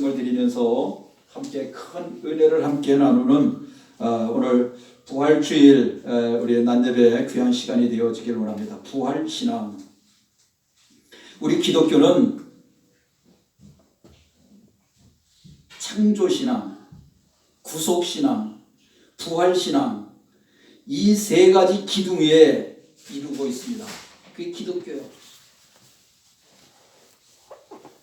말씀을 드리면서 함께 큰 은혜를 함께 나누는 오늘 부활주일 우리 난예배 귀한 시간이 되어지길 원합니다. 부활신앙. 우리 기독교는 창조신앙, 구속신앙, 부활신앙 이 세 가지 기둥 위에 이루고 있습니다. 그게 기독교예요.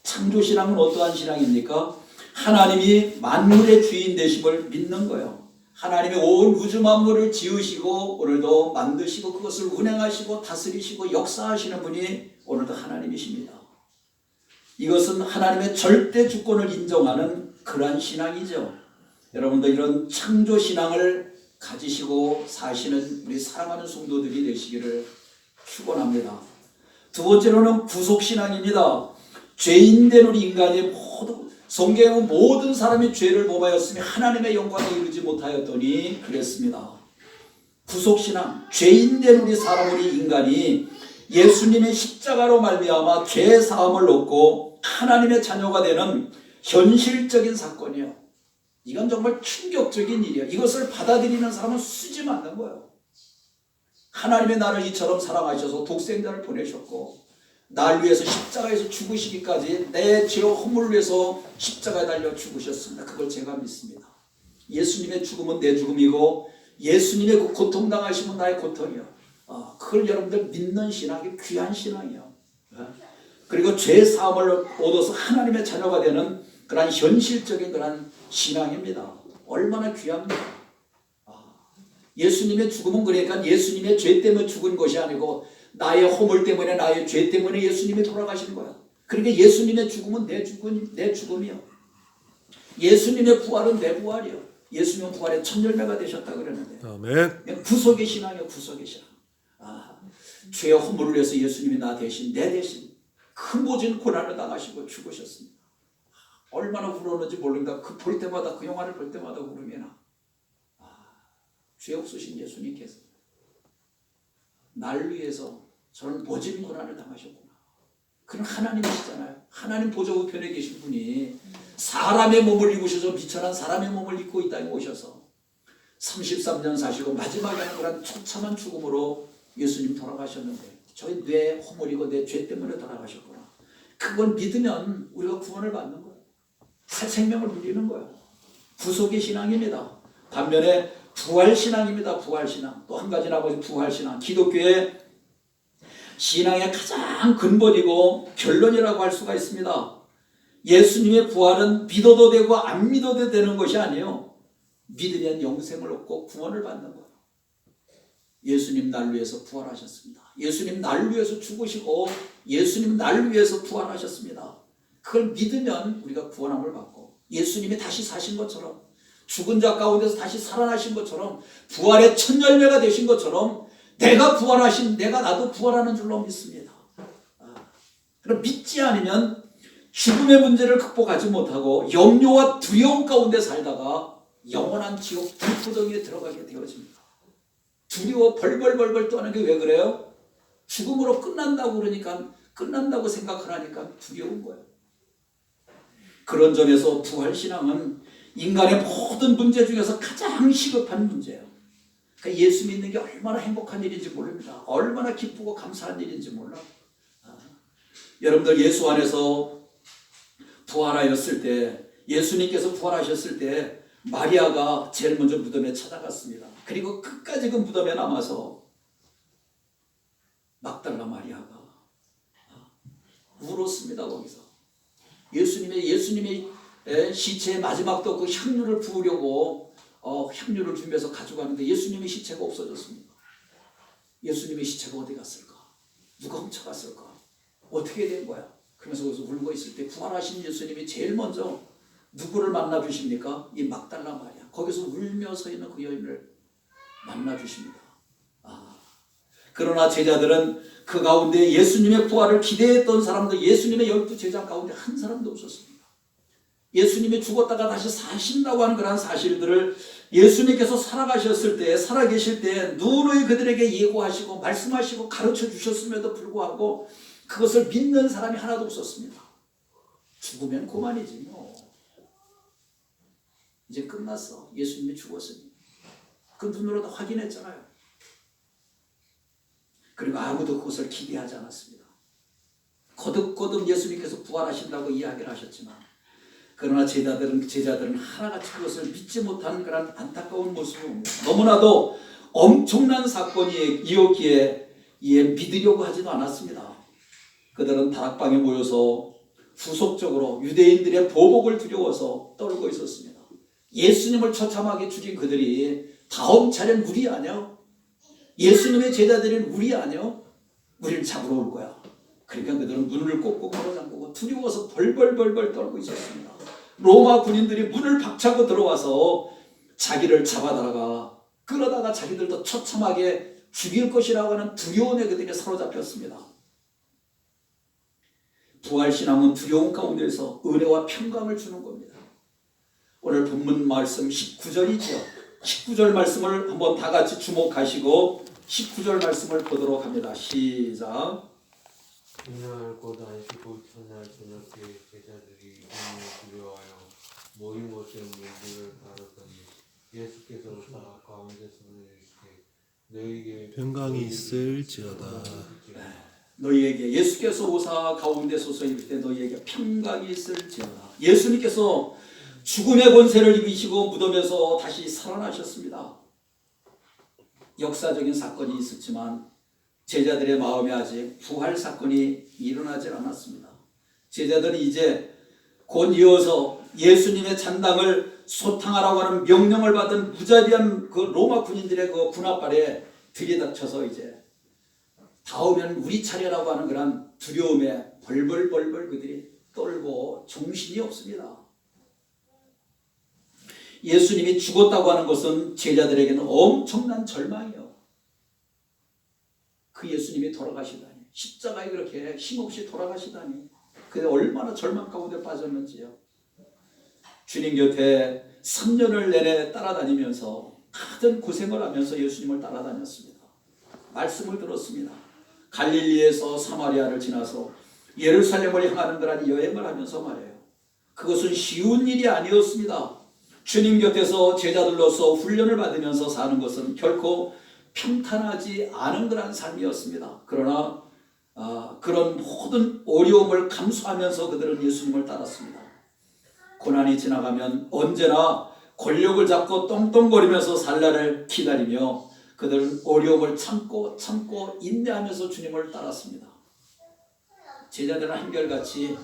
창조신앙은 어떠한 신앙입니까? 하나님이 만물의 주인 되심을 믿는 거예요. 하나님이 온 우주 만물을 지으시고 오늘도 만드시고 그것을 운행하시고 다스리시고 역사하시는 분이 오늘도 하나님이십니다. 이것은 하나님의 절대 주권을 인정하는 그러한 신앙이죠. 여러분도 이런 창조신앙을 가지시고 사시는 우리 사랑하는 성도들이 되시기를 축원합니다. 두 번째로는 구속신앙입니다. 죄인된 우리 인간이 모두 성경의 모든 사람이 죄를 범하였으며 하나님의 영광에 이르지 못하였더니 그랬습니다. 구속신앙, 죄인된 우리 사람 우리 인간이 예수님의 십자가로 말미암아 죄 사함을 얻고 하나님의 자녀가 되는 현실적인 사건이에요. 이건 정말 충격적인 일이에요. 이것을 받아들이는 사람은 수지 맞는 거예요. 하나님의 나를 이처럼 사랑하셔서 독생자를 보내셨고 날 위해서 십자가에서 죽으시기까지 내 죄와 허물을 위해서 십자가에 달려 죽으셨습니다. 그걸 제가 믿습니다. 예수님의 죽음은 내 죽음이고 예수님의 그 고통당하심은 나의 고통이요. 그걸 여러분들 믿는 신앙이 귀한 신앙이에요. 그리고 죄 사함을 얻어서 하나님의 자녀가 되는 그런 현실적인 그런 신앙입니다. 얼마나 귀합니까? 예수님의 죽음은 그러니까 예수님의 죄 때문에 죽은 것이 아니고 나의 허물 때문에 나의 죄 때문에 예수님이 돌아가시는 거야. 그러니까 예수님의 죽음은 내 죽음이요. 예수님의 부활은 내 부활이요. 예수님은 부활의 첫 열매가 되셨다 그러는데. 아멘. 구속의 신앙이요. 구속의 신앙. 죄의 허물을 위해서 예수님이 나 대신 내 대신 큰 모진 고난을 당하시고 죽으셨습니다. 얼마나 울었는지 모릅니다. 그 볼 때마다 그 영화를 볼 때마다 울음이 나. 죄 없으신 예수님께서 날 위해서 저는 모진 고난을 당하셨구나. 그는 하나님이시잖아요. 하나님 보좌 우편에 계신 분이 사람의 몸을 입으셔서 비천한 사람의 몸을 입고 이 땅에 오셔서 33년 사시고 마지막에는 그런 처참한 죽음으로 예수님 돌아가셨는데 저희 내 허물이고 내 죄 때문에 돌아가셨구나. 그걸 믿으면 우리가 구원을 받는 거예요. 새 생명을 누리는 거예요. 구속의 신앙입니다. 반면에 부활신앙입니다. 부활신앙. 또 한 가지 나머지 부활신앙. 기독교의 신앙의 가장 근본이고 결론이라고 할 수가 있습니다. 예수님의 부활은 믿어도 되고 안 믿어도 되는 것이 아니에요. 믿으면 영생을 얻고 구원을 받는 거예요. 예수님 날 위해서 부활하셨습니다. 예수님 날 위해서 죽으시고 예수님 날 위해서 부활하셨습니다. 그걸 믿으면 우리가 구원함을 받고 예수님이 다시 사신 것처럼 죽은 자 가운데서 다시 살아나신 것처럼 부활의 첫 열매가 되신 것처럼 내가 부활하신 내가 나도 부활하는 줄로 믿습니다. 그럼 믿지 않으면 죽음의 문제를 극복하지 못하고 염려와 두려움 가운데 살다가 영원한 지옥 불구덩이에 들어가게 되어집니다. 두려워 벌벌벌벌 떠는 게 왜 그래요? 죽음으로 끝난다고 그러니까 끝난다고 생각하니까 두려운 거예요. 그런 점에서 부활신앙은 인간의 모든 문제 중에서 가장 시급한 문제예요. 그러니까 예수 믿는 게 얼마나 행복한 일인지 모릅니다. 얼마나 기쁘고 감사한 일인지 몰라. 여러분들 예수 안에서 부활하였을 때 예수님께서 부활하셨을 때 마리아가 제일 먼저 무덤에 찾아갔습니다. 그리고 끝까지 그 무덤에 남아서 막달라 마리아가 울었습니다. 거기서 예수님의 시체의 마지막도 그 향유를 부으려고 향유를 준비해서 가져가는데 예수님의 시체가 없어졌습니다. 예수님의 시체가 어디 갔을까? 누가 훔쳐갔을까? 어떻게 된 거야? 그러면서 거기서 울고 있을 때 부활하신 예수님이 제일 먼저 누구를 만나 주십니까? 이 막달라 마리아. 거기서 울며 서 있는 그 여인을 만나 주십니다. 그러나 제자들은 그 가운데 예수님의 부활을 기대했던 사람들, 예수님의 12제자 가운데 한 사람도 없었습니다. 예수님이 죽었다가 다시 사신다고 하는 그런 사실들을 예수님께서 살아가셨을 때, 살아계실 때 누누이 그들에게 예고하시고 말씀하시고 가르쳐 주셨음에도 불구하고 그것을 믿는 사람이 하나도 없었습니다. 죽으면 그만이지 뭐. 이제 끝났어. 예수님이 죽었으니. 그 눈으로 다 확인했잖아요. 그리고 아무도 그것을 기대하지 않았습니다. 거듭거듭 예수님께서 부활하신다고 이야기를 하셨지만 그러나 제자들은 하나같이 그것을 믿지 못한 그런 안타까운 모습을 봅니다. 너무나도 엄청난 사건이 이었기에 이에 믿으려고 하지도 않았습니다. 그들은 다락방에 모여서 후속적으로 유대인들의 보복을 두려워서 떨고 있었습니다. 예수님을 처참하게 죽인 그들이 다음 차례는 우리 아니야? 예수님의 제자들은 우리 아니야? 우리를 잡으러 올 거야. 그러니까 그들은 문을 꼭꼭 걸어 잠그고 두려워서 벌벌벌벌 떨고 있었습니다. 로마 군인들이 문을 박차고 들어와서 자기를 잡아다가 끌어다가 자기들도 처참하게 죽일 것이라고 하는 두려움에 그들이 사로잡혔습니다. 부활신앙은 두려움 가운데서 은혜와 평강을 주는 겁니다. 오늘 본문 말씀 19절이죠. 19절 말씀을 한번 다 같이 주목하시고 19절 말씀을 보도록 합니다. 시작. 그날 곧 안식구 첫날 저녁에 제자들이 이름을 두려워하여 모인 곳에 물들을 가르더니 예수께서 오사 가운데서 이르시되 너희에게 평강이 있을지어다. 너희에게 예수께서 오사 가운데 서서 이를 때 너희에게 평강이 있을지어다. 예수님께서 죽음의 권세를 이기시고 무덤에서 다시 살아나셨습니다. 역사적인 사건이 있었지만 제자들의 마음에 아직 부활 사건이 일어나지 않았습니다. 제자들은 이제 곧 이어서 예수님의 잔당을 소탕하라고 하는 명령을 받은 무자비한 그 로마 군인들의 그 군합발에 들이닥쳐서 이제 다음엔 우리 차례라고 하는 그런 두려움에 벌벌벌벌 그들이 떨고 정신이 없습니다. 예수님이 죽었다고 하는 것은 제자들에게는 엄청난 절망이에요. 그 예수님이 돌아가시다니, 십자가에 그렇게 힘없이 돌아가시다니, 그게 얼마나 절망 가운데 빠졌는지요. 주님 곁에 3년을 내내 따라다니면서 가진 고생을 하면서 예수님을 따라다녔습니다. 말씀을 들었습니다. 갈릴리에서 사마리아를 지나서 예루살렘을 향하는 그런 여행을 하면서 말해요. 그것은 쉬운 일이 아니었습니다. 주님 곁에서 제자들로서 훈련을 받으면서 사는 것은 결코 평탄하지 않은 그런 삶이었습니다. 그러나 그런 모든 어려움을 감수하면서 그들은 예수님을 따랐습니다. 고난이 지나가면 언제나 권력을 잡고 떵떵거리면서 살 날을 기다리며 그들은 어려움을 참고 인내하면서 주님을 따랐습니다. 제자들은 한결같이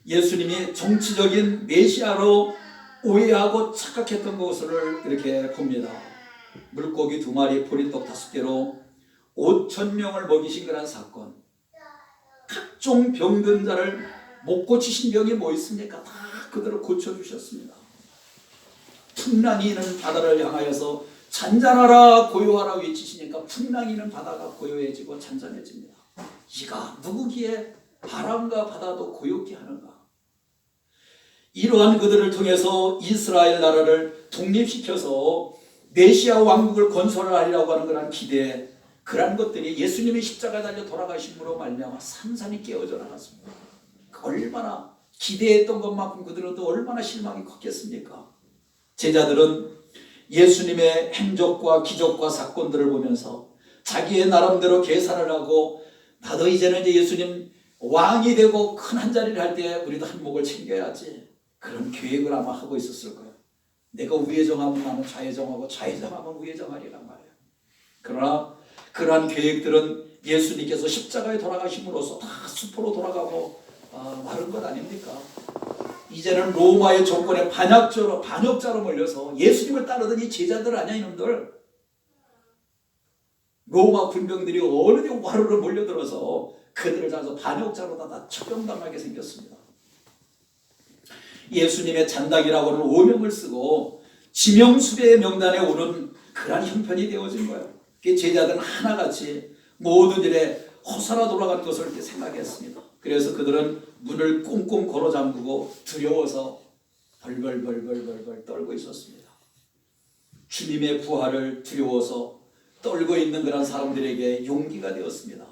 예수님이 정치적인 메시아로 오해하고 착각했던 것을 이렇게 봅니다. 물고기 2마리 보리떡 5개로 5,000명을 먹이신 그런 사건, 각종 병든 자를 못 고치신 병이 뭐 있습니까? 다 그대로 고쳐주셨습니다. 풍랑이 있는 바다를 향하여서 잔잔하라 고요하라 외치시니까 풍랑이 있는 바다가 고요해지고 잔잔해집니다. 이가 누구기에 바람과 바다도 고요케 하는가? 이러한 그들을 통해서 이스라엘 나라를 독립시켜서 메시아 왕국을 건설하리라고 하는 그런 기대, 그런 것들이 예수님의 십자가에 달려 돌아가심으로 말미암아 산산이 깨어져 나갔습니다. 얼마나 기대했던 것만큼 그들은 또 얼마나 실망이 컸겠습니까? 제자들은 예수님의 행적과 기적과 사건들을 보면서 자기의 나름대로 계산을 하고 나도 이제는 이제 예수님 왕이 되고 큰 한 자리를 할 때 우리도 한 목을 챙겨야지, 그런 계획을 아마 하고 있었을 거예요. 내가 우에 정하면 나는 좌에 정하고 좌에 정하면 우에 정하리란 말이에요. 그러나 그러한 계획들은 예수님께서 십자가에 돌아가심으로써 다 수포로 돌아가고 마른 것 아닙니까? 이제는 로마의 정권에 반역자로 몰려서 예수님을 따르던 이 제자들 아니야 이놈들. 로마 군병들이 어느 데 와르르 몰려들어서 그들을 잡아서 반역자로 다 처형당하게 생겼습니다. 예수님의 잔당이라고 하는 오명을 쓰고 지명수배의 명단에 오른 그런 형편이 되어진 거예요. 제자들은 하나같이 모든 일에 허사라 돌아가는 것을 이렇게 생각했습니다. 그래서 그들은 문을 꽁꽁 걸어 잠그고 두려워서 벌벌벌벌벌 떨고 있었습니다. 주님의 부활을 두려워서 떨고 있는 그런 사람들에게 용기가 되었습니다.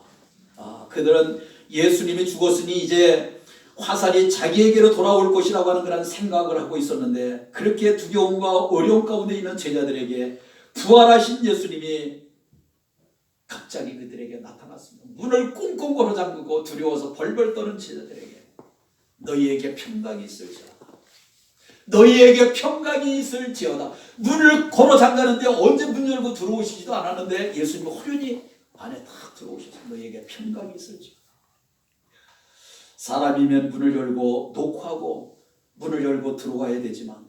그들은 예수님이 죽었으니 이제 화살이 자기에게로 돌아올 것이라고 하는 그런 생각을 하고 있었는데, 그렇게 두려움과 어려움 가운데 있는 제자들에게 부활하신 예수님이 갑자기 그들에게 나타났습니다. 문을 꽁꽁 걸어 잠그고 두려워서 벌벌 떠는 제자들에게 너희에게 평강이 있을지어다. 너희에게 평강이 있을지어다. 문을 걸어 잠가는데 언제 문 열고 들어오시지도 않았는데 예수님이 호련히 안에 탁 들어오셔서 너희에게 평강이 있을지어다. 사람이면 문을 열고 녹화하고 문을 열고 들어와야 되지만,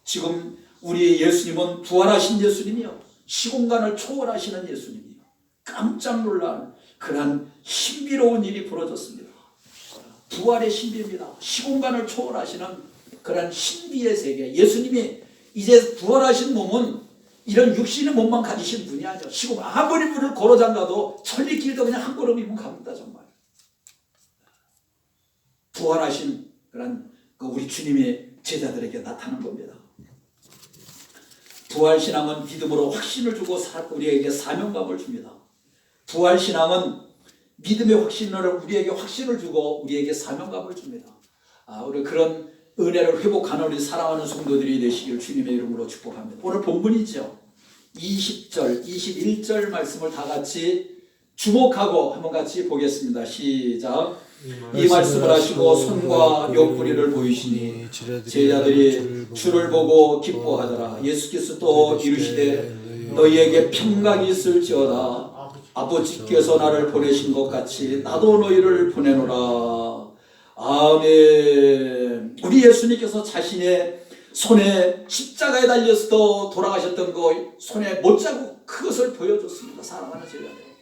지금 우리 예수님은 부활하신 예수님이요, 시공간을 초월하시는 예수님이요, 깜짝 놀란 그러한 신비로운 일이 벌어졌습니다. 부활의 신비입니다. 시공간을 초월하시는 그러한 신비의 세계. 예수님이 이제 부활하신 몸은 이런 육신의 몸만 가지신 분이 아니죠. 시공간, 아무리 문을 걸어 잠가도 천리길도 그냥 한 걸음이면 갑니다. 정말 부활하신 그런 우리 주님의 제자들에게 나타난 겁니다. 부활신앙은 믿음으로 확신을 주고 우리에게 사명감을 줍니다. 부활신앙은 믿음의 확신을 우리에게 확신을 주고 우리에게 사명감을 줍니다. 우리 그런 은혜를 회복하는 우리 사랑하는 성도들이 되시길 주님의 이름으로 축복합니다. 오늘 본문이죠. 20절, 21절 말씀을 다 같이 주목하고 한번 같이 보겠습니다. 시작. 이 말씀을 하시고 손과 옆구리를 보이시니 제자들이 주를 보고 기뻐하더라. 예수께서 또 이르시되 너희에게 평강이 있을지어다. 아버지께서 나를 보내신 것 같이 나도 너희를 보내노라. 아멘. 우리 예수님께서 자신의 손에 십자가에 달려서 돌아가셨던 그 손에 못자국, 그것을 보여줬습니다. 사랑하는 제자들,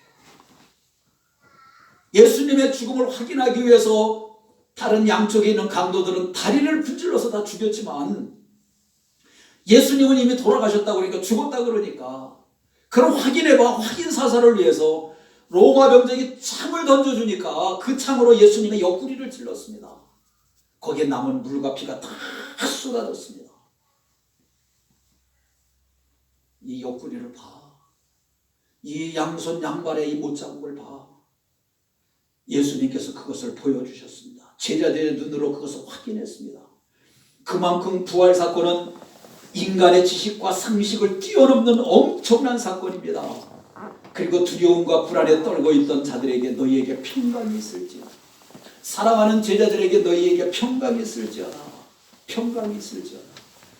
예수님의 죽음을 확인하기 위해서 다른 양쪽에 있는 강도들은 다리를 분질러서 다 죽였지만, 예수님은 이미 돌아가셨다고 그러니까, 죽었다 그러니까 그런 확인해봐, 확인 사살을 위해서 로마 병정이 창을 던져주니까 그 창으로 예수님의 옆구리를 찔렀습니다. 거기에 남은 물과 피가 다 쏟아졌습니다. 이 옆구리를 봐. 이 양손 양발의 이 못자국을 봐. 예수님께서 그것을 보여주셨습니다. 제자들의 눈으로 그것을 확인했습니다. 그만큼 부활 사건은 인간의 지식과 상식을 뛰어넘는 엄청난 사건입니다. 그리고 두려움과 불안에 떨고 있던 자들에게 너희에게 평강이 있을지어다. 사랑하는 제자들에게 너희에게 평강이 있을지어다. 평강이 있을지어다.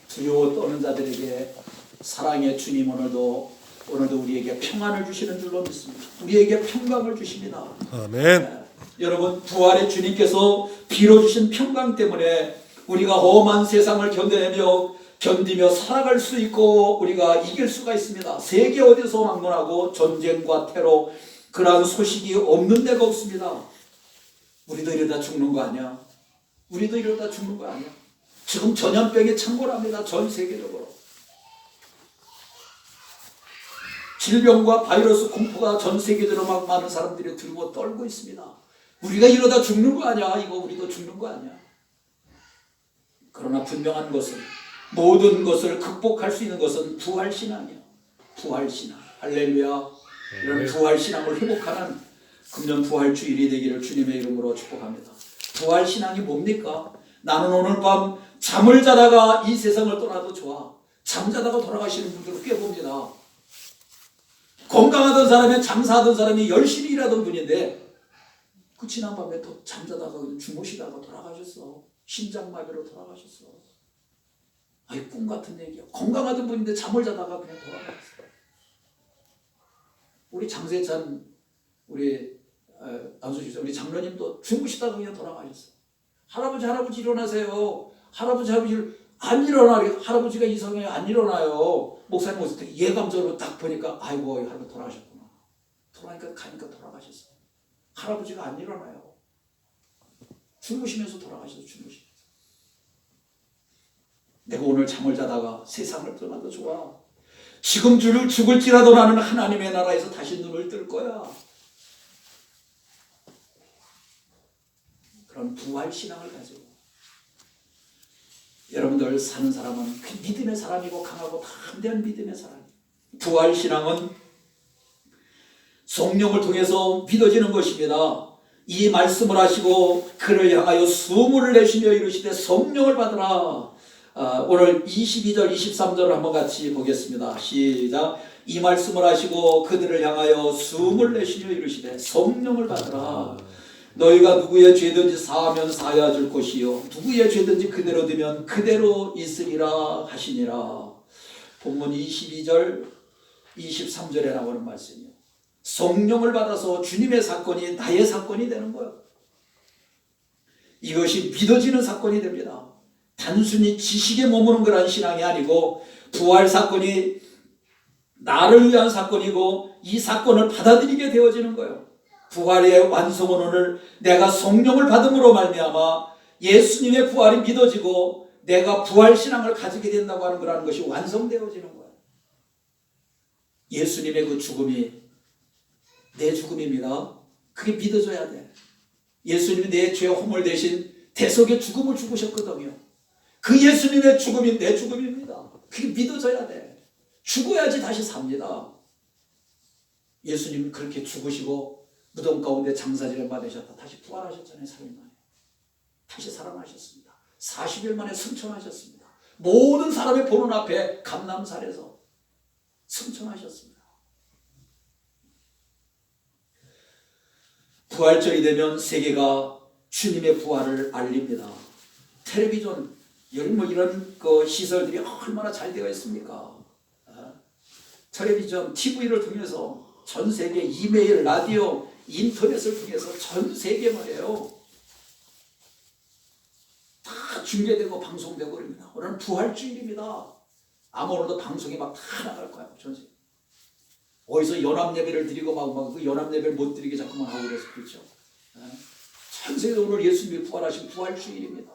두려워 떠는 자들에게 사랑의 주님 오늘도 우리에게 평안을 주시는 줄로 믿습니다. 우리에게 평강을 주십니다. 아멘. 여러분, 부활의 주님께서 빌어주신 평강 때문에 우리가 험한 세상을 견디며 살아갈 수 있고 우리가 이길 수가 있습니다. 세계 어디서 막론하고 전쟁과 테러, 그러한 소식이 없는 데가 없습니다. 우리도 이러다 죽는 거 아니야? 우리도 이러다 죽는 거 아니야? 지금 전염병이 창궐합니다. 전 세계적으로. 질병과 바이러스 공포가 전 세계적으로 막 많은 사람들이 들고 떨고 있습니다. 우리가 이러다 죽는 거 아니야? 이거 우리도 죽는 거 아니야? 그러나 분명한 것은, 모든 것을 극복할 수 있는 것은 부활신앙이야. 부활신앙. 할렐루야. 이런 부활신앙을 회복하는 금년 부활주일이 되기를 주님의 이름으로 축복합니다. 부활신앙이 뭡니까? 나는 오늘 밤 잠을 자다가 이 세상을 떠나도 좋아. 잠자다가 돌아가시는 분들을 꽤 봅니다. 건강하던 사람이, 장사하던 사람이 열심히 일하던 분인데 그 지난밤에 또 잠자다가 주무시다가 돌아가셨어. 심장마비로 돌아가셨어. 아이, 꿈 같은 얘기야. 건강하던 분인데 잠을 자다가 그냥 돌아가셨어. 우리 장세찬 우리 우리 장로님도 주무시다가 그냥 돌아가셨어. 할아버지 일어나세요. 할아버지 안 일어나요. 할아버지가 이상해요. 안 일어나요. 목사님 오실 때 예감적으로 딱 보니까 아이고, 할아버지 돌아가셨구나. 가니까 돌아가셨어. 할아버지가 안 일어나요. 주무시면서 돌아가셔서 주무시면서. 내가 오늘 잠을 자다가 세상을 떠나도 좋아. 지금 죽을지라도 나는 하나님의 나라에서 다시 눈을 뜰 거야. 그런 부활신앙을 가지고 여러분들 사는 사람은 그 믿음의 사람이고 강하고 담대한 믿음의 사람이에요. 부활신앙은 성령을 통해서 믿어지는 것입니다. 이 말씀을 하시고 그를 향하여 숨을 내쉬며 이르시되 성령을 받으라. 오늘 22절 23절을 한번 같이 보겠습니다. 시작. 이 말씀을 하시고 그들을 향하여 숨을 내쉬며 이르시되 성령을 받으라. 너희가 누구의 죄든지 사하면 사하여 줄 것이요 누구의 죄든지 그대로 두면 그대로 있으리라 하시니라. 본문 22절 23절에 나오는 말씀이요. 성령을 받아서 주님의 사건이 나의 사건이 되는 거예요. 이것이 믿어지는 사건이 됩니다. 단순히 지식에 머무는 그런 신앙이 아니고 부활 사건이 나를 위한 사건이고 이 사건을 받아들이게 되어지는 거예요. 부활의 완성은 오늘 내가 성령을 받음으로 말미암아 예수님의 부활이 믿어지고 내가 부활 신앙을 가지게 된다고 하는 거라는 것이 완성되어지는 거예요. 예수님의 그 죽음이 내 죽음입니다. 그게 믿어져야 돼. 예수님이 내 죄 허물 대신 대속의 죽음을 죽으셨거든요. 그 예수님의 죽음이 내 죽음입니다. 그게 믿어져야 돼. 죽어야지 다시 삽니다. 예수님은 그렇게 죽으시고 무덤 가운데 장사지를 받으셨다. 다시 부활하셨잖아요. 3일 만에. 다시 살아나셨습니다. 40일 만에 승천하셨습니다. 모든 사람의 보는 앞에 감람산에서 승천하셨습니다. 부활절이 되면 세계가 주님의 부활을 알립니다. 텔레비전, 이런 시설들이 얼마나 잘 되어 있습니까? 텔레비전, TV를 통해서 전 세계 이메일, 라디오, 인터넷을 통해서 전 세계 말이에요. 다 중계되고 방송되고 그럽니다. 오늘은 부활주일입니다. 아마 오늘도 방송이 막 다 나갈 거예요. 전 세계. 어디서 연합예배를 드리고 막 그 연합예배를 못 드리게 자꾸만 하고 그래서 그렇죠. 전 세계도 오늘 예수님이 부활하신 부활주일입니다.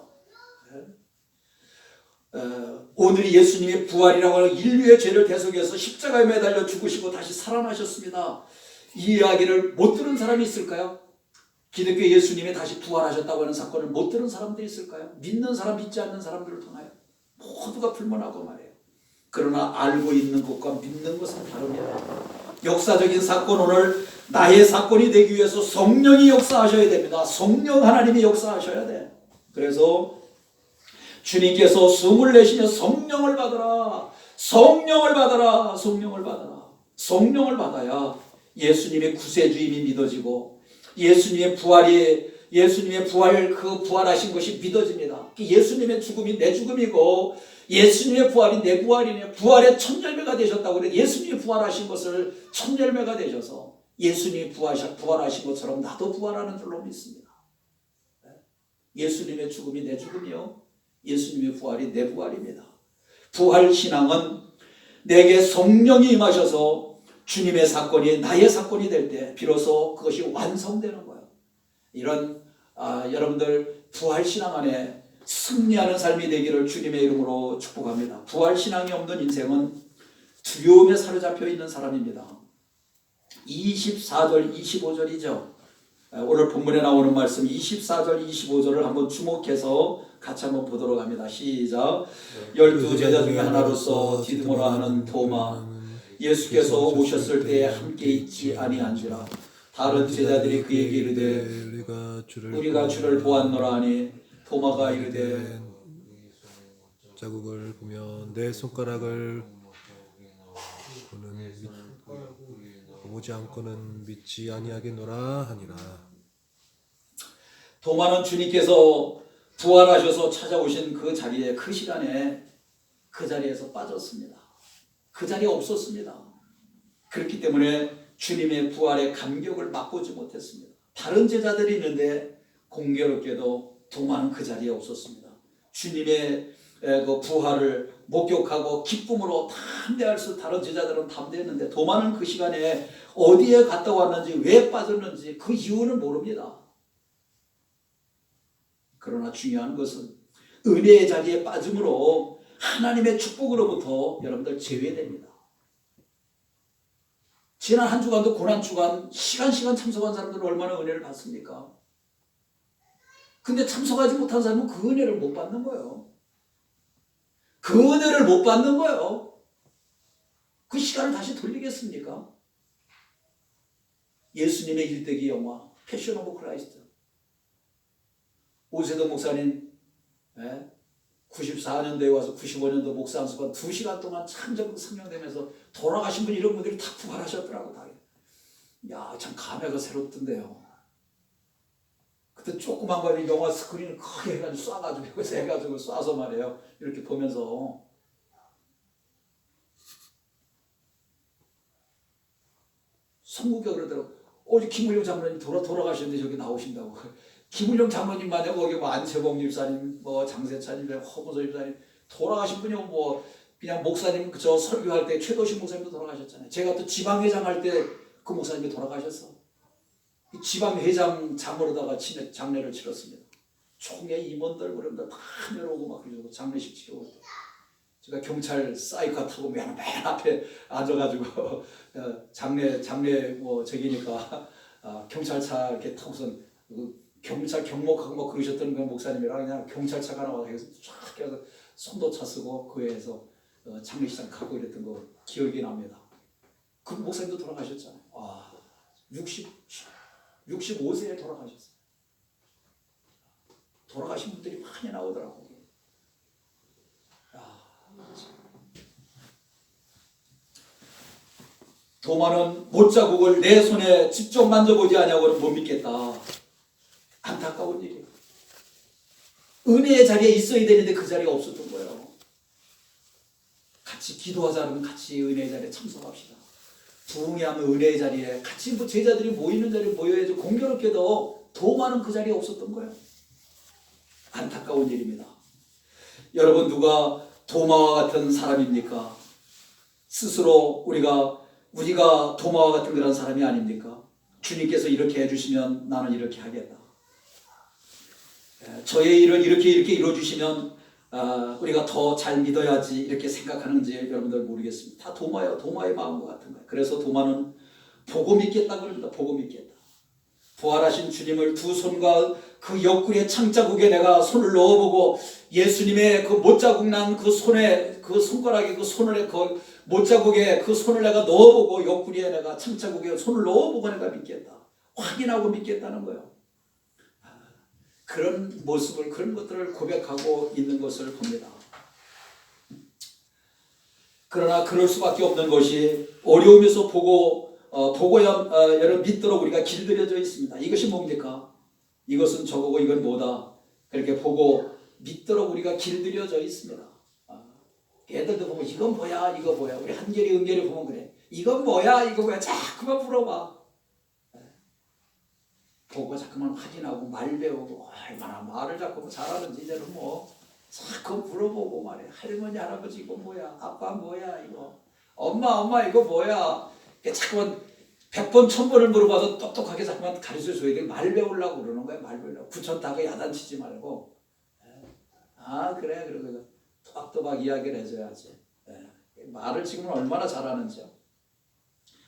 오늘이 예수님의 부활이라고 하는 인류의 죄를 대속해서 십자가에 매달려 죽으시고 다시 살아나셨습니다. 이 이야기를 못 들은 사람이 있을까요? 기독교 예수님이 다시 부활하셨다고 하는 사건을 못 들은 사람들이 있을까요? 믿는 사람, 믿지 않는 사람들을 통하여 모두가 불문하고 말이에요. 그러나 알고 있는 것과 믿는 것은 다릅니다. 역사적인 사건, 오늘 나의 사건이 되기 위해서 성령이 역사하셔야 됩니다. 성령 하나님이 역사하셔야 돼. 그래서 주님께서 숨을 내쉬며 성령을 받으라, 성령을 받아라, 성령을 받아라. 성령을 받아야 예수님의 구세주임이 믿어지고 예수님의 부활, 그 부활하신 것이 믿어집니다. 예수님의 죽음이 내 죽음이고 예수님의 부활이 내 부활이네. 부활의 첫 열매가 되셨다고 그래. 예수님이 부활하신 것을 첫 열매가 되셔서 예수님이 부활하신 것처럼 나도 부활하는 줄로 믿습니다. 예수님의 죽음이 내 죽음이요, 예수님의 부활이 내 부활입니다. 부활 신앙은 내게 성령이 임하셔서 주님의 사건이 나의 사건이 될 때 비로소 그것이 완성되는 거예요. 이런 여러분들 부활 신앙 안에 승리하는 삶이 되기를 주님의 이름으로 축복합니다. 부활 신앙이 없는 인생은 두려움에 사로잡혀 있는 사람입니다. 24절 25절이죠. 오늘 본문에 나오는 말씀 24절 25절을 한번 주목해서 같이 한번 보도록 합니다. 시작. 12제자 중에 하나로서 디드모라 하는 도마, 예수께서 오셨을 때에 함께 있지 아니한지라. 다른 제자들이 그에게 이르되 우리가 주를 보았노라 하니 도마가 이르되 자국을 보면 내 손가락을 보지 않고는 믿지 아니하겠노라 하니라. 도마는 주님께서 부활하셔서 찾아오신 그 자리에, 그 시간에 그 자리에서 빠졌습니다. 그 자리에 없었습니다. 그렇기 때문에 주님의 부활의 감격을 맛보지 못했습니다. 다른 제자들이 있는데 공교롭게도 도마는 그 자리에 없었습니다. 주님의 그 부활을 목격하고 기쁨으로 담대할 수 다른 제자들은 담대했는데 도마는 그 시간에 어디에 갔다 왔는지, 왜 빠졌는지 그 이유는 모릅니다. 그러나 중요한 것은 은혜의 자리에 빠짐으로 하나님의 축복으로부터 여러분들 제외됩니다. 지난 한 주간도 고난주간 시간 참석한 사람들은 얼마나 은혜를 받습니까? 근데 참석하지 못한 사람은 그 은혜를 못 받는 거예요. 그 은혜를 못 받는 거예요. 그 시간을 다시 돌리겠습니까? 예수님의 일대기 영화, 패션 오브 크라이스트. 오세도 목사님 94년도에 와서 95년도 목사 안수반 2시간 동안 참전 성령되면서 돌아가신 분 이런 분들이 다 부활하셨더라고. 다. 야, 참 감회가 새롭던데요. 그때 조그만 거에 영화 스크린을 크게 해가지고 쏴가지고 여기서 해가지고 쏴서 말이에요. 이렇게 보면서 성국이 그러더라고. 어제 김울령 장로님 돌아가셨는데 저기 나오신다고. 김울령 장로님만 해도 거기 뭐 안채봉 집사님, 뭐 장세찬님, 허무서 집사님 돌아가신 분이 뭐 그냥 목사님 저 설교할 때 최도신 목사님도 돌아가셨잖아요. 제가 또 지방회장 할 때 그 목사님이 돌아가셨어. 지방회장 장으로다가 장례를 치렀습니다. 총회 임원들 그런다 다 내려오고 막 그러고 장례식 치르고. 제가 경찰 사이카 타고 맨 앞에 앉아가지고 장례 뭐 저기니까 경찰차 이렇게 타고선 경찰 경목하고 뭐 그러셨던 그 목사님이랑 그냥 경찰차가 나와서 쫙 해서 손도차 쓰고 그 외에서 장례식장 가고 이랬던 거 기억이 납니다. 그 목사님도 돌아가셨잖아요. 와, 65세에 돌아가셨어요. 돌아가신 분들이 많이 나오더라고요. 도마는 못자국을 내 손에 직접 만져보지 않냐고는 못 믿겠다. 안타까운 일이에요. 은혜의 자리에 있어야 되는데 그 자리가 없었던 거예요. 같이 기도하자면 같이 은혜의 자리에 참석합시다. 부흥회하면 은혜의 자리에 같이 뭐 제자들이 모이는 자리에 모여야지. 공교롭게도 도마는 그 자리에 없었던 거예요. 안타까운 일입니다. 여러분, 누가 도마와 같은 사람입니까? 스스로 우리가 도마와 같은 그런 사람이 아닙니까? 주님께서 이렇게 해주시면 나는 이렇게 하겠다. 저의 일을 이렇게 이루어주시면 우리가 더 잘 믿어야지 이렇게 생각하는지 여러분들 모르겠습니다. 다 도마예요. 도마의 마음과 같은 거예요. 그래서 도마는 보고 믿겠다 그럽니다. 보고 믿겠다. 부활하신 주님을 두 손과 그 옆구리의 창자국에 내가 손을 넣어보고 예수님의 그 못자국 난 그 손에 그 손가락에 그 손을 그 못자국에 그 손을 내가 넣어보고 옆구리에 내가 창자국에 손을 넣어보고 내가 믿겠다. 확인하고 믿겠다는 거예요. 그런 모습을 그런 것들을 고백하고 있는 것을 봅니다. 그러나 그럴 수밖에 없는 것이 어려우면서 여러분 믿도록 우리가 길들여져 있습니다. 이것이 뭡니까? 이것은 저거고 이건 뭐다. 그렇게 보고 믿도록 우리가 길들여져 있습니다. 애들도 보면 이건 뭐야 이거 뭐야. 우리 한결이 은결이 보면 그래. 이건 뭐야 이거 뭐야. 자꾸만 물어봐. 보고 자꾸만 확인하고 말 배우고 얼마나 말을 자꾸 잘하는지 이제는 뭐 자꾸 물어보고 말해. 할머니 할아버지 이거 뭐야. 아빠 뭐야 이거. 엄마 이거 뭐야. 자꾸만 100번 1000번을 물어봐서 똑똑하게 자꾸만 가르쳐줘야 돼. 말 배우려고 그러는 거야. 말 배우려고. 구천타고 야단치지 말고. 그래 그러고 또박또박 이야기를 해줘야지. 말을 지금 얼마나 잘하는지요.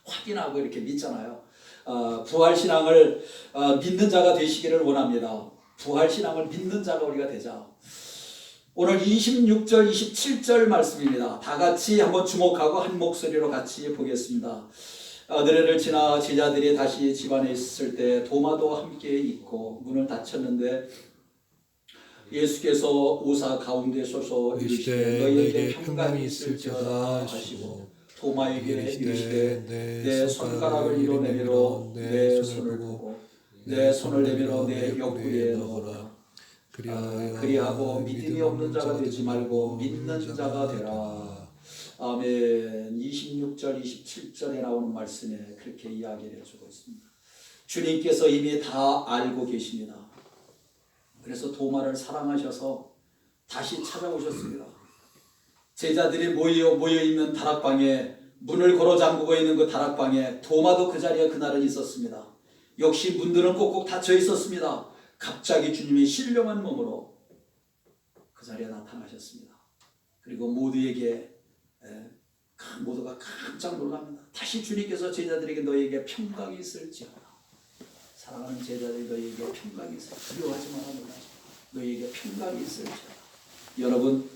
확인하고 이렇게 믿잖아요. 부활신앙을 믿는 자가 되시기를 원합니다. 부활신앙을 믿는 자가 우리가 되자. 오늘 26절 27절 말씀입니다. 다 같이 한번 주목하고 한 목소리로 같이 보겠습니다. 느레를 지나 제자들이 다시 집안에 있을 때 도마도 함께 있고 문을 닫혔는데 예수께서 오사 가운데 서서 이르시되 너희에게 평강이 있을지어다 하시고 도마에게 이르시되 내 손가락을 이로 내밀어 내 손을 보고 내 손을 내밀어 내 옆구리에 넣어라. 그리하고 믿음이 없는 자가 되지 말고 믿는 자가 되라. 아멘. 26절 27절에 나오는 말씀에 그렇게 이야기를 해주고 있습니다. 주님께서 이미 다 알고 계십니다. 그래서 도마를 사랑하셔서 다시 찾아오셨습니다. 제자들이 모여있는 다락방에 문을 걸어 잠그고 있는 그 다락방에 도마도 그 자리에 그날은 있었습니다. 역시 문들은 꼭꼭 닫혀 있었습니다. 갑자기 주님이 신령한 몸으로 그 자리에 나타나셨습니다. 그리고 모두가 깜짝 놀랍니다. 다시 주님께서 제자들에게 너희에게 평강이 있을지어다. 사랑하는 제자들이 너희에게 평강이 있을지어다. 두려워하지 마라. 너희에게 평강이 있을지어다. 여러분,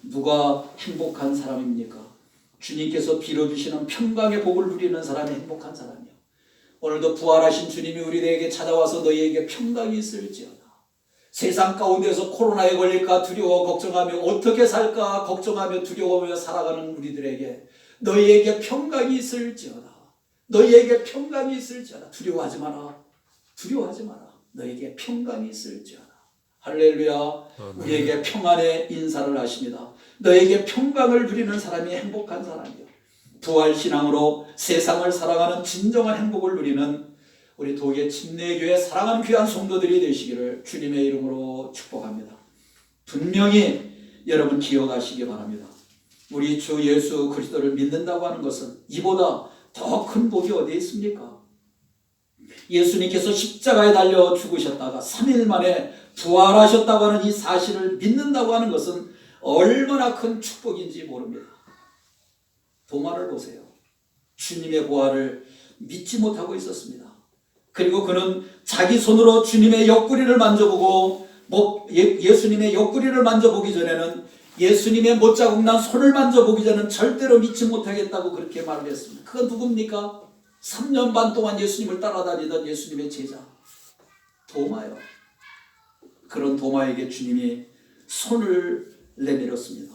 누가 행복한 사람입니까? 주님께서 빌어주시는 평강의 복을 누리는 사람이 행복한 사람이요. 오늘도 부활하신 주님이 우리에게 찾아와서 너희에게 평강이 있을지어다. 세상 가운데서 코로나에 걸릴까 두려워 걱정하며 어떻게 살까 걱정하며 두려워하며 살아가는 우리들에게 너희에게 평강이 있을지어다. 너희에게 평강이 있을지어다. 두려워하지 마라. 두려워하지 마라. 너희에게 평강이 있을지어다. 할렐루야. 우리에게 평안의 인사를 하십니다. 너에게 평강을 누리는 사람이 행복한 사람이요. 부활신앙으로 세상을 사랑하는 진정한 행복을 누리는 우리 도계 침례교회 사랑하는 귀한 성도들이 되시기를 주님의 이름으로 축복합니다. 분명히 여러분 기억하시기 바랍니다. 우리 주 예수 그리스도를 믿는다고 하는 것은 이보다 더 큰 복이 어디에 있습니까? 예수님께서 십자가에 달려 죽으셨다가 3일 만에 부활하셨다고 하는 이 사실을 믿는다고 하는 것은 얼마나 큰 축복인지 모릅니다. 도마를 보세요. 주님의 부활을 믿지 못하고 있었습니다. 그리고 그는 자기 손으로 주님의 옆구리를 만져보고 예수님의 옆구리를 만져보기 전에는 예수님의 못자국 난 손을 만져보기 전에는 절대로 믿지 못하겠다고 그렇게 말을 했습니다. 그건 누굽니까? 3년 반 동안 예수님을 따라다니던 예수님의 제자 도마요. 그런 도마에게 주님이 손을 내밀었습니다.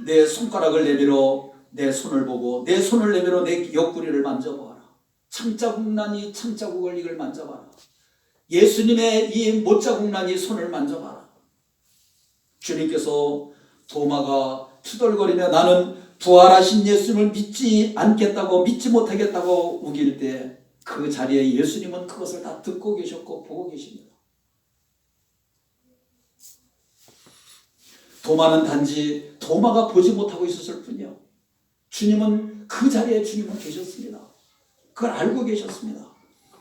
내 손가락을 내밀어 내 손을 보고 내 손을 내밀어 내 옆구리를 만져보아라. 창자국 난 이 창자국을 이걸 만져봐라. 예수님의 이 못자국 난 이 손을 만져봐라. 주님께서 도마가 투덜거리며 나는 부활하신 예수님을 믿지 않겠다고 믿지 못하겠다고 우길 때 그 자리에 예수님은 그것을 다 듣고 계셨고 보고 계십니다. 도마는 단지 도마가 보지 못하고 있었을 뿐이요. 주님은 그 자리에 주님은 계셨습니다. 그걸 알고 계셨습니다.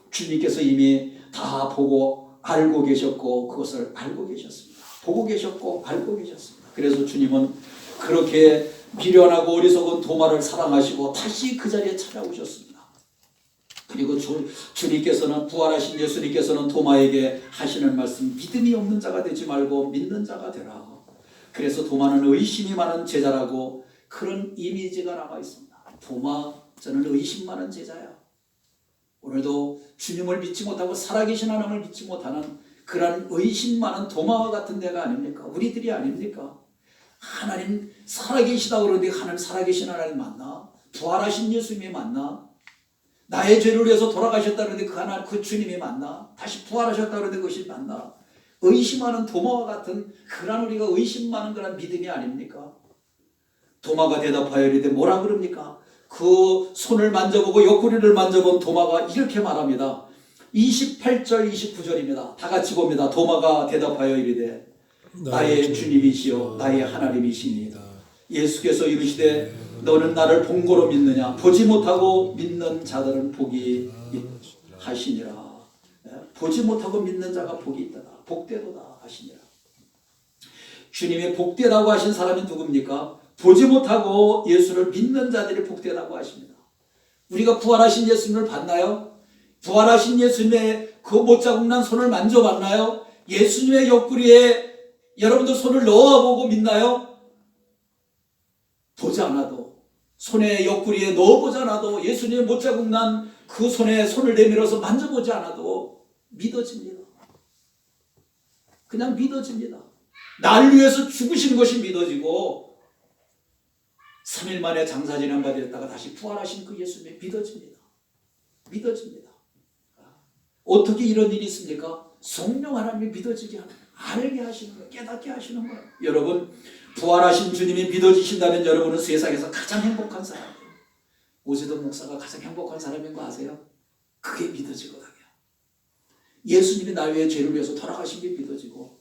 주님께서 이미 다 보고 알고 계셨고 그것을 알고 계셨습니다. 보고 계셨고 알고 계셨습니다. 그래서 주님은 그렇게 미련하고 어리석은 도마를 사랑하시고 다시 그 자리에 찾아오셨습니다. 그리고 주님께서는 부활하신 예수님께서는 도마에게 하시는 말씀 믿음이 없는 자가 되지 말고 믿는 자가 되라. 그래서 도마는 의심이 많은 제자라고 그런 이미지가 남아 있습니다. 도마 저는 의심 많은 제자야. 오늘도 주님을 믿지 못하고 살아계신 하나님을 믿지 못하는 그런 의심 많은 도마와 같은 데가 아닙니까? 우리들이 아닙니까? 하나님 살아계시다고 그러는데 하나님 살아계신 하나님 맞나? 부활하신 예수님이 맞나? 나의 죄를 위해서 돌아가셨다 그러는데 그 하나님 그 주님이 맞나? 다시 부활하셨다 그러는데 그것이 맞나? 의심하는 도마와 같은 그런 우리가 의심 많은 그런 믿음이 아닙니까? 도마가 대답하여 이르되 뭐라 그럽니까? 그 손을 만져보고 옆구리를 만져본 도마가 이렇게 말합니다. 28절 29절입니다. 다 같이 봅니다. 도마가 대답하여 이르되 나의 주님이시여 나의 하나님이시니 예수께서 이르시되 너는 나를 본고로 믿느냐? 보지 못하고 믿는 자들은 복이 하시니라. 보지 못하고 믿는 자가 복이 있다. 복되도다 하시니라. 주님이 복되다고 하신 사람이 누굽니까? 보지 못하고 예수를 믿는 자들이 복되다고 하십니다. 우리가 부활하신 예수님을 봤나요? 부활하신 예수님의 그 못자국 난 손을 만져봤나요? 예수님의 옆구리에 여러분들 손을 넣어보고 믿나요? 보지 않아도 손에 옆구리에 넣어보지 않아도 예수님의 못자국 난 그 손에 손을 내밀어서 만져보지 않아도 믿어집니다. 그냥 믿어집니다. 나를 위해서 죽으신 것이 믿어지고 3일 만에 장사 지난 바 되었다가 다시 부활하신 그 예수님이 믿어집니다. 믿어집니다. 어떻게 이런 일이 있습니까? 성령 하나님이 믿어지게 하는 거예요. 알게 하시는 거예요. 깨닫게 하시는 거예요. 여러분 부활하신 주님이 믿어지신다면 여러분은 세상에서 가장 행복한 사람이에요. 오세돈 목사가 가장 행복한 사람인 거 아세요? 그게 믿어지거든요. 예수님이 나 위해 죄를 위해서 돌아가신 게 믿어지고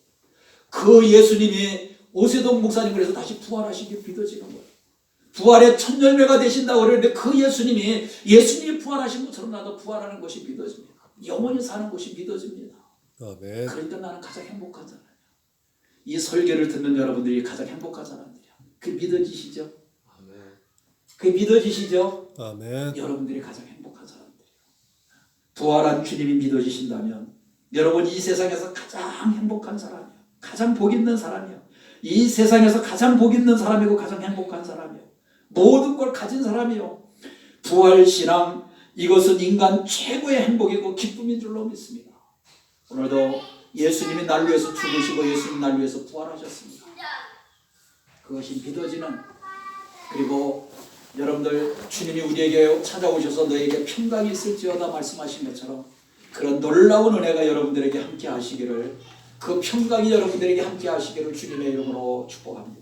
그 예수님이 오세돈 목사님을 해서 다시 부활하신 게 믿어지는 거예요. 부활의 첫 열매가 되신다고 그러는데 그 예수님이 부활하신 것처럼 나도 부활하는 것이 믿어집니다. 영원히 사는 것이 믿어집니다. 아멘. 그러니까 나는 가장 행복한 사람이야. 이 설교를 듣는 여러분들이 가장 행복한 사람들이야. 그게 믿어지시죠? 아멘. 그게 믿어지시죠? 아멘. 여러분들이 가장 행복한 사람들이에요. 부활한 주님이 믿어지신다면 여러분 이 세상에서 가장 행복한 사람이에요. 가장 복 있는 사람이에요. 이 세상에서 가장 복 있는 사람이고 가장 행복한 사람이에요. 모든 걸 가진 사람이요. 부활신앙 이것은 인간 최고의 행복이고 기쁨인 줄로 믿습니다. 오늘도 예수님이 날 위해서 죽으시고 예수님이 날 위해서 부활하셨습니다. 그것이 믿어지는, 그리고 여러분들 주님이 우리에게 찾아오셔서 너에게 평강이 있을지어다 말씀하신 것처럼 그런 놀라운 은혜가 여러분들에게 함께 하시기를, 그 평강이 여러분들에게 함께 하시기를 주님의 이름으로 축복합니다.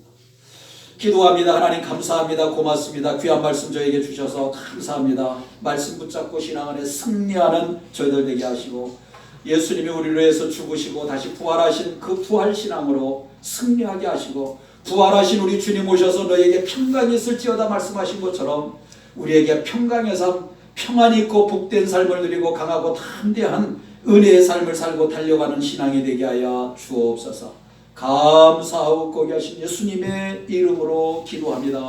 기도합니다. 하나님 감사합니다. 고맙습니다. 귀한 말씀 저에게 주셔서 감사합니다. 말씀 붙잡고 신앙 안에 승리하는 저희들 되게 하시고, 예수님이 우리를 위해서 죽으시고 다시 부활하신 그 부활 신앙으로 승리하게 하시고, 부활하신 우리 주님 오셔서 너에게 평강이 있을지어다 말씀하신 것처럼 우리에게 평강의 삶, 평안이 있고 복된 삶을 누리고 강하고 담대한 은혜의 삶을 살고 달려가는 신앙이 되게 하여 주옵소서. 감사하고 하신 예수님의 이름으로 기도합니다.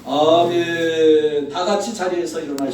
아멘. 다 같이 자리에서 일어나셔서